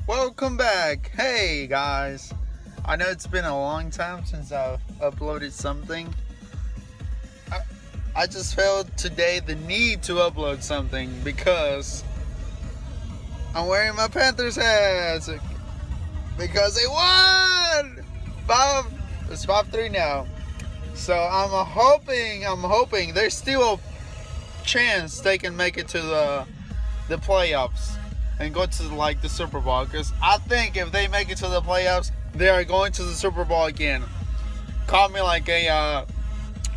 Welcome back. Hey guys. I know it's been a long time since I've uploaded something. I, I just felt today the need to upload something because I'm wearing my Panthers hat because they won. It's 5-3 now. So I'm hoping there's still a chance they can make it to the playoffs and go to like the Super Bowl, because I think if they make it to the playoffs, they are going to the Super Bowl again. Call me like a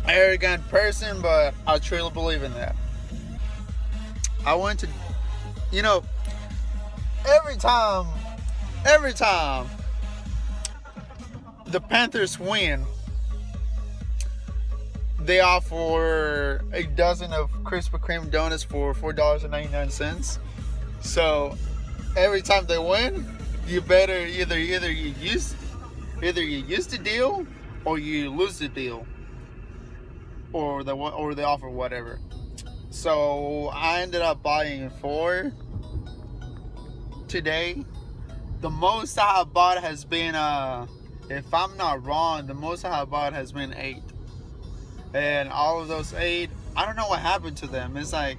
arrogant person, but I truly believe in that. I want to, you know, every time the Panthers win, they offer a dozen of Krispy Kreme Doughnuts for $4.99. So every time they win, you better either you use the deal or you lose the deal, or they offer whatever. So I ended up buying 4 today. The most I have bought has been if I'm not wrong, the most I have bought has been 8. And all of those 8, I don't know what happened to them. It's like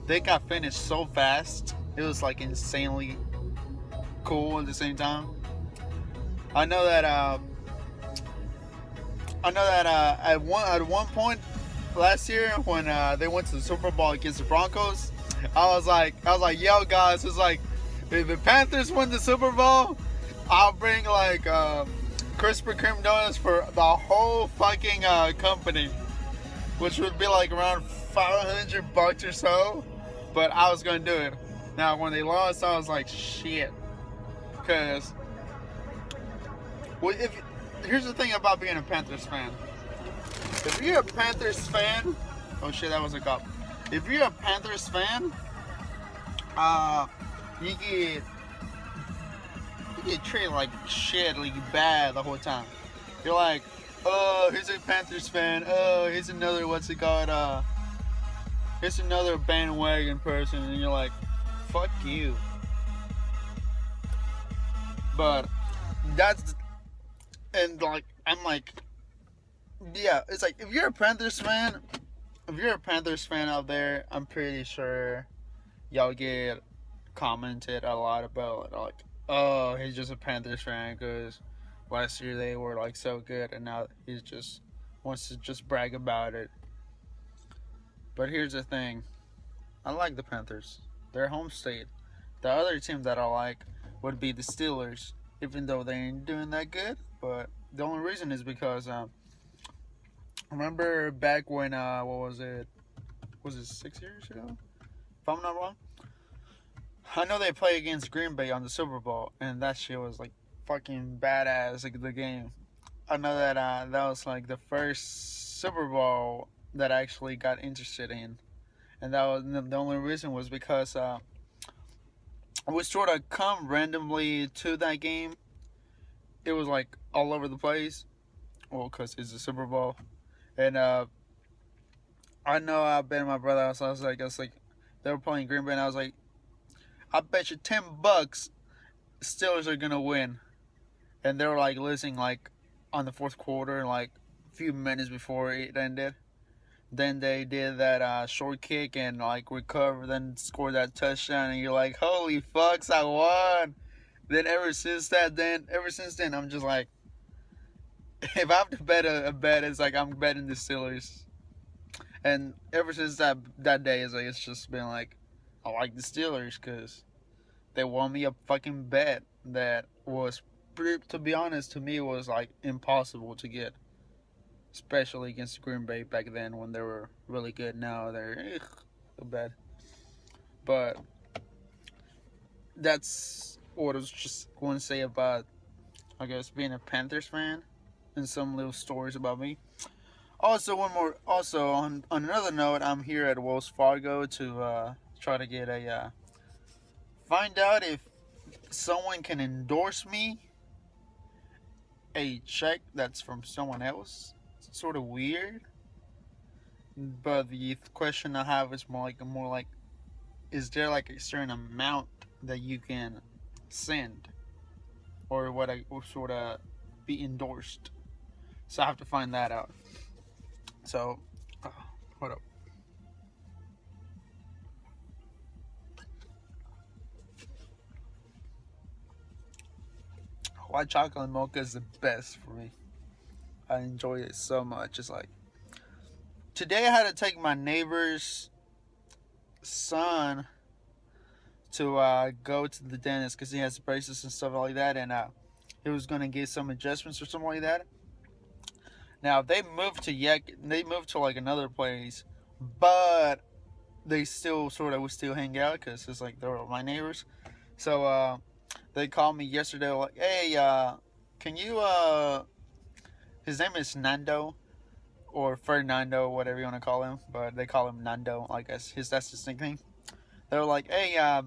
they got finished so fast. It was like insanely cool at the same time. I know that at one point last year when they went to the Super Bowl against the Broncos, I was like, yo guys, it's like if the Panthers win the Super Bowl, I'll bring like Krispy Kreme donuts for the whole fucking company, which would be like around $500 or so. But I was gonna do it. Now when they lost, I was like, shit, because well, here's the thing about being a Panthers fan. If you're a Panthers fan, oh shit, that was a cop. If you're a Panthers fan, you get treated like shit, like bad the whole time. You're like, oh, here's a Panthers fan. Oh, here's another here's another bandwagon person, and you're like, fuck you. But that's and like I'm like, yeah, it's like if you're a Panthers fan out there, I'm pretty sure y'all get commented a lot about like, oh, he's just a Panthers fan because last year they were like so good, and now he just wants to just brag about it. But here's the thing, I like the Panthers. Their home state. The other team that I like would be the Steelers, even though they ain't doing that good. But the only reason is because remember back when what was it? Was it 6 years ago? If I'm not wrong. I know they play against Green Bay on the Super Bowl, and that shit was like fucking badass. Like the game. I know that that was like the first Super Bowl that I actually got interested in, and that was the only reason was because we sort of come randomly to that game. It was like all over the place. Well, because it's a Super Bowl, and I know I've been my brother. So I was like, they were playing Green Bay, and I was like, I bet you $10 Steelers are gonna win, and they were like losing like on the fourth quarter, like a few minutes before it ended. Then they did that short kick and like recovered, then scored that touchdown, and you're like, holy fucks, I won. Then ever since then, I'm just like, if I have to bet a bet, it's like I'm betting the Steelers. And ever since that day, it's just been like, I like the Steelers because they won me a fucking bet that was, to be honest, to me was like impossible to get, especially against Green Bay back then when they were really good. Now they're so bad. But that's what I was just going to say about, I guess, being a Panthers fan, and some little stories about me. Also, on another note, I'm here at Wells Fargo to try to get find out if someone can endorse me a check that's from someone else. It's sort of weird, but the question I have is more like, is there like a certain amount that you can send or what I sort of be endorsed. So I have to find that out. So, hold up. White chocolate mocha is the best for me. I enjoy it so much. It's like today I had to take my neighbor's son to go to the dentist because he has braces and stuff like that, and he was gonna get some adjustments or something like that. Now they moved to like another place, but they still sort of would still hang out because it's like they're my neighbors. So they called me yesterday like, hey, can you his name is Nando or Fernando, whatever you want to call him, but they call him Nando. I guess that's his nickname. They were like, hey,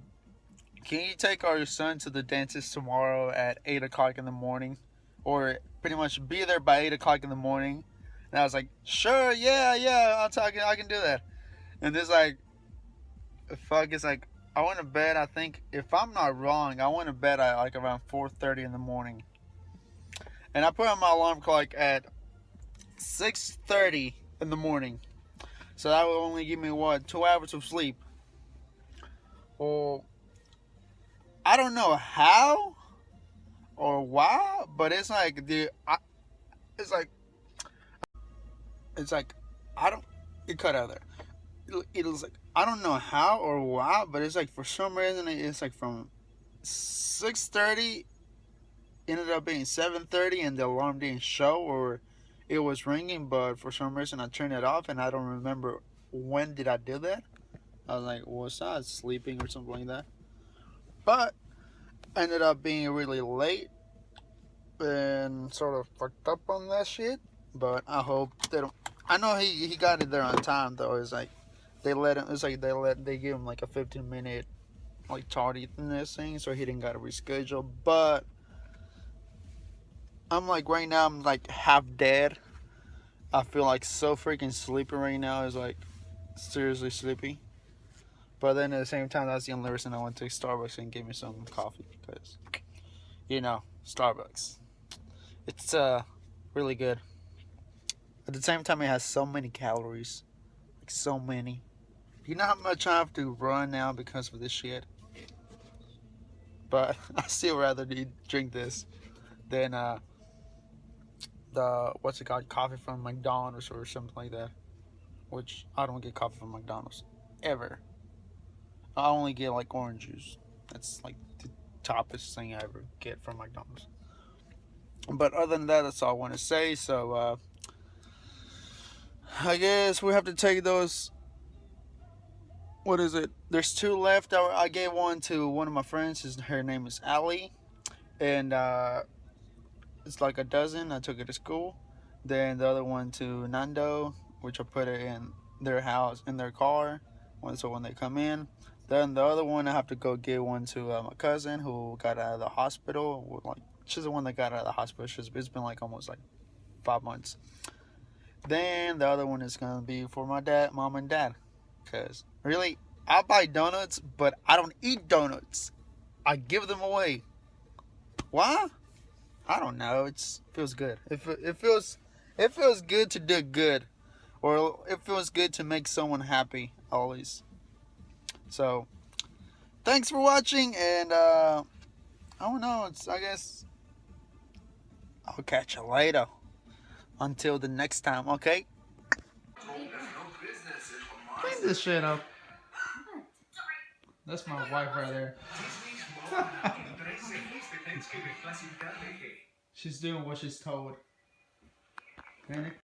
can you take our son to the dentist tomorrow at 8 o'clock in the morning, or pretty much be there by 8 o'clock in the morning? And I was like, sure, yeah, I can do that. And it's like, fuck, it's like I went to bed. I think if I'm not wrong, I went to bed at like around 4:30 in the morning, and I put on my alarm clock at 6:30 in the morning. So that would only give me what, 2 hours of sleep. Well, I don't know how or why, but it's like it's like I don't. It cut out there. It was like I don't know how or why, but it's like for some reason it's like from 6:30 ended up being 7:30, and the alarm didn't show or it was ringing, but for some reason I turned it off, and I don't remember when did I do that. I was like, was I sleeping or something like that? But ended up being really late and sort of fucked up on that shit. But I hope they don't. I know he got it there on time though. It's like they let him. It's like they give him like a 15-minute like tardiness thing, so he didn't got to reschedule. But I'm like right now I'm like half dead. I feel like so freaking sleepy right now. It's like seriously sleepy. But then at the same time, that's the only reason I went to Starbucks and gave me some coffee because, Starbucks. It's really good. At the same time, it has so many calories, like so many. You know how much I have to run now because of this shit. But I still rather drink this than the what's it called, coffee from McDonald's or something like that. Which I don't get coffee from McDonald's ever. I only get like orange juice. That's like the toppest thing I ever get from McDonald's. But other than that, that's all I want to say. So I guess we have to take those. What is it? There's 2 left. I gave one to one of my friends. Her name is Allie, and it's like a dozen. I took it to school. Then the other one to Nando, which I put it in their house, in their car, so when they come in. Then the other one, I have to go get one to my cousin who got out of the hospital. Like she's the one that got out of the hospital. It's been like almost like 5 months. Then the other one is gonna be for my mom and dad. Cause really, I buy donuts, but I don't eat donuts. I give them away. Why? I don't know. It feels good. It feels good to do good, or it feels good to make someone happy always. So, thanks for watching, and I don't know. I guess I'll catch you later. Until the next time, okay? Clean this shit up. That's my wife right there. She's doing what she's told.